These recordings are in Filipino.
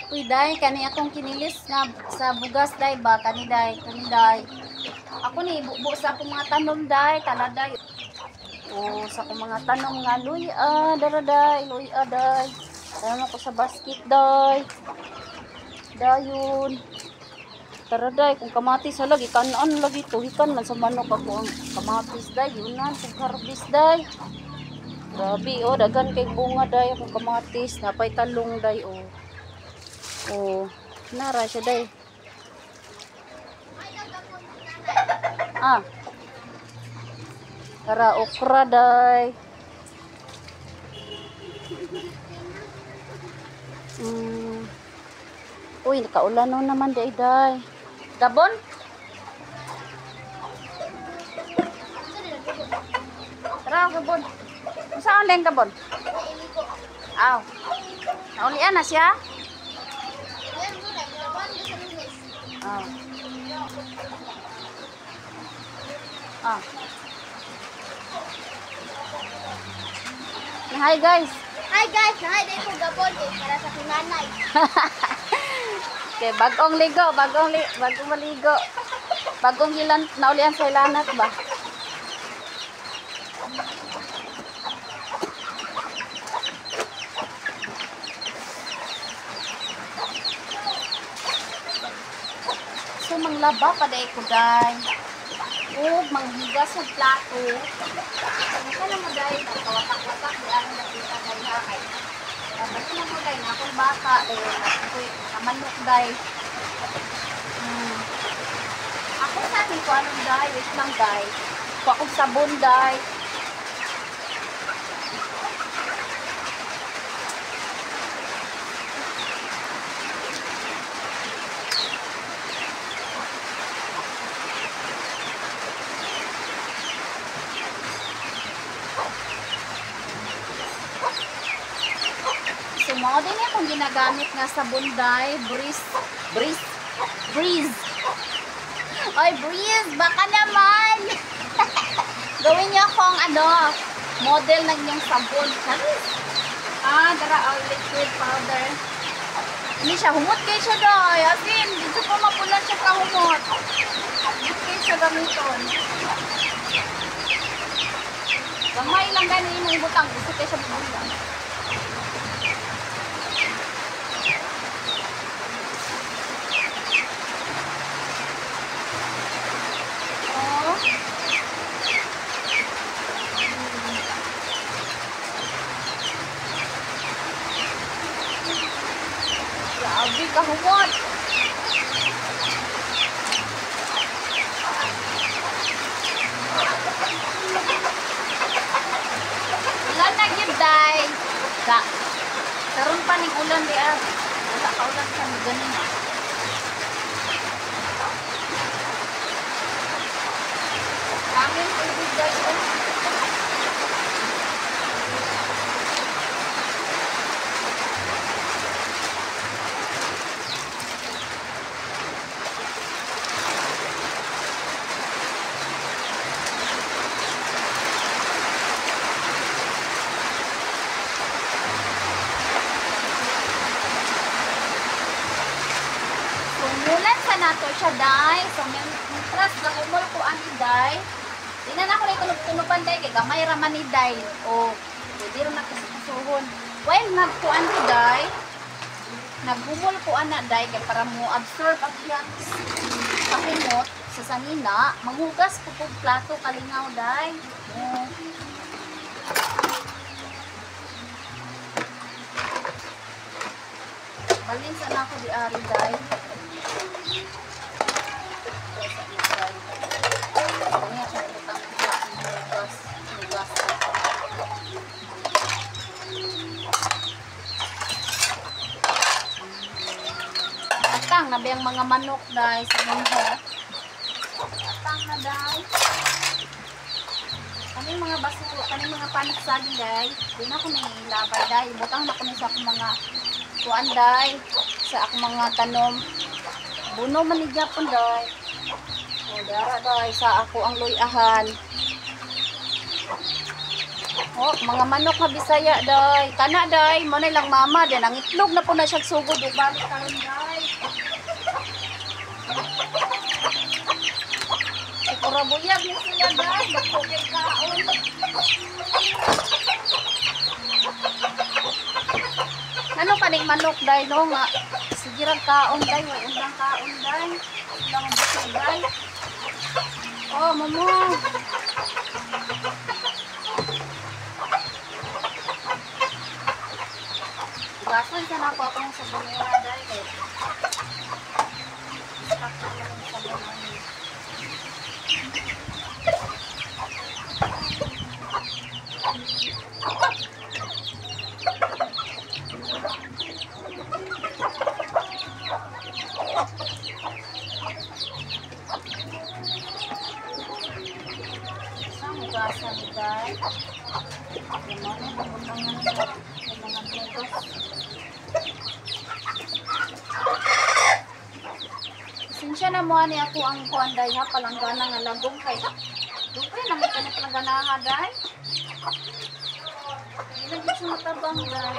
kapoy day kani akong kinilis nga sa bugas day ba kani day. Ako ni bubo sa akong mga tanom day, taladay. Oh, sa akong mga tanom nga luya, daraday, luya day. Tanom ko sa basket day. Dayon. Taraday kung kamatis lagi kanan lagi to hikan man sa manok ako ang kamatis day, yun na kung harvest day. Grabe oh, dagan kay bunga day akong kamatis, napay talong day oh. Oh, nara siya day. Ah. Tara okra day. Uy, nakaulan naman day day. Gabon? Tara gabon. Saan lang gabon? Aw. Naulian na siya? Ah. Ah. Hi guys. Hi guys, nahay din ko gabon para sa kinanay. Okay, bagong maligo. Bagong hilan naulian sa ilanat ba? So manglaba pa day ko day. O manghigas sa plato. Ano ka naman day, kawatak-watak di ang nakita day na kay. Basta na mo day, na akong baka day, ako'y namanok day. Ako sa akin ko anong day, wait lang day. Ko akong sabon day. So, mga din akong ginagamit nga sabon day, breeze. Oy, breeze, baka naman. Gawin niyo akong model ng yung sabon. Dara, liquid powder. Hindi siya, humot kayo siya day. Asin, dito po mapula siya kahumot. Humot kayo siya gamiton. Gamay lang ganin yung ibutang. Gusto kayo siya bubutang. Grabe kahumot. Ulan na gid day. Karon pa ning ulan di ah. Wala ka ulan sa ganin. Kaming tubig day. Nato siya day. So mentras gahumol ko ani day. Dinan ako na tunupan day kay gamay ra man ni day. O pwede ra nakasuhon. While nagkuan ko day, naghumol ko ana day kay para mo absorb ang iyang kahumot sa sanina, manghugas ko pug plato kalingaw day. Balin sa nako di ari day. Atang na biyang mga manok dahil sa mundo. Atang na dahil. Kaming mga basuro, kaming mga panik saging dahil. Di na ako nilabay dahil. Butang na ko sa akong mga kuan dahil. Sa akong mga tanom. Buno man ni Japon dahil. O dara dahil sa ako ang luyahan. Oh, mga manok na Bisaya, day. Kana, day. Mo na lang mama. Din, ang itlog na po na siya sugod. Balik karon, day. Kurabuyag niya sila, day. Bakugay kaon. Ano pa ning manok, day, no? Nga, sigirang kaon, day. May undang kaon, day. Undang ang busog, day. Oh, mamo. Gasan ka na po akong sa bunera, day. Stock na lang sa bunera. Isang gasan, day. Gimana pagpuntangan sa mga bugas. Sinsya na mo ani ako ang kuan, day, ha, palanggana nga lagong kay. Dugay na may kanit na ganaha, day. Hindi na dito matabang, day.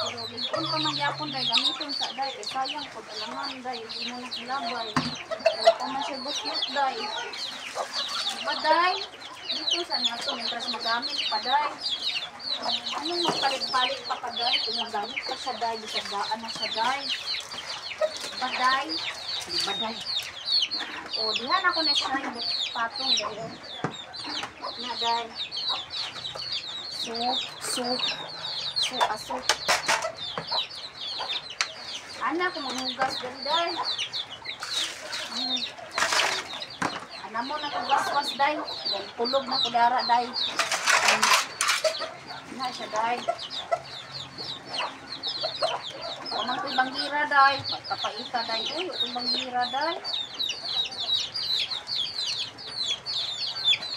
Pero kung pa magyapon, day, gamitin sa, day. Kaya sayang po, alangan, day. Hindi mo nakilabay. Pero pa man siya buslot, day. Diba, day? Dito sa nato, mientras magamit pa, day. Anong magpalit-palit pa pa, day? Kung magamit pa siya, day. Bisadaan na siya, day. Baday. Di baday. O, dihan ako na siya yung patong, day. Na, day. Asok. Anak, kung manugas, day. Ano mo na kugas-was, day. Pulog na kudara, day. Na siya, day. Kamang ko'y banggira, day. Pagkapaita, day. Uy, ko'y banggira, day.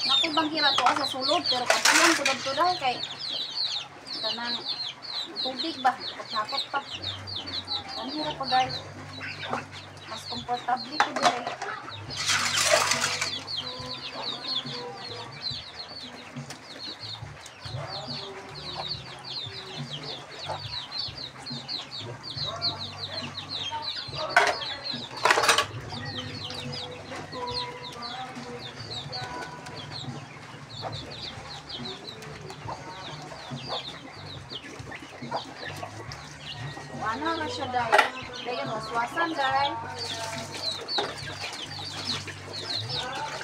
Nako'y banggira to sa sulod. Pero kapayang ko dito, day. Kay tanang tubig ba? Pagkakot pa. Banggira ko, day. Mas komportable ko, day. Ano na siya, day? Dahil waswasan, day.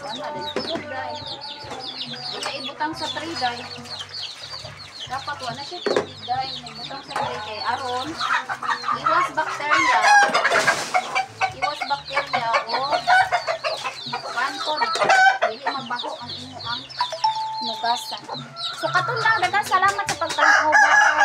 Wala, day. Tulog, day. Wala ibutang sa tray, day. Dapat wala siya tubig, day. Ibutang sa tray kay aron. Iwas bakterya. O kankod. Dili mabaho ang imo ang nugasan. So, katong lang. Dagang salamat sa pagtanaw, bye.